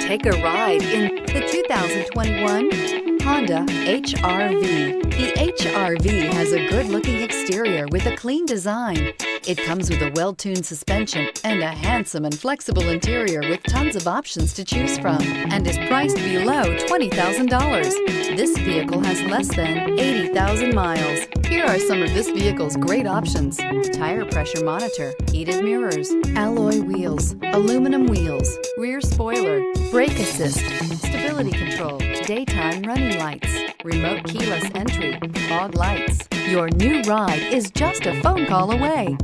Take a ride in the 2021 Honda HR-V. The HR-V has a good-looking exterior with a clean design. It comes with a well-tuned suspension and a handsome and flexible interior with tons of options to choose from, and is priced below $20,000. This vehicle has less than 80,000 miles. Here are some of this vehicle's great options: tire pressure monitor, heated mirrors, alloy wheels, aluminum wheels, rear spoiler, brake assist, stability control, daytime running lights, remote keyless entry, fog lights. Your new ride is just a phone call away.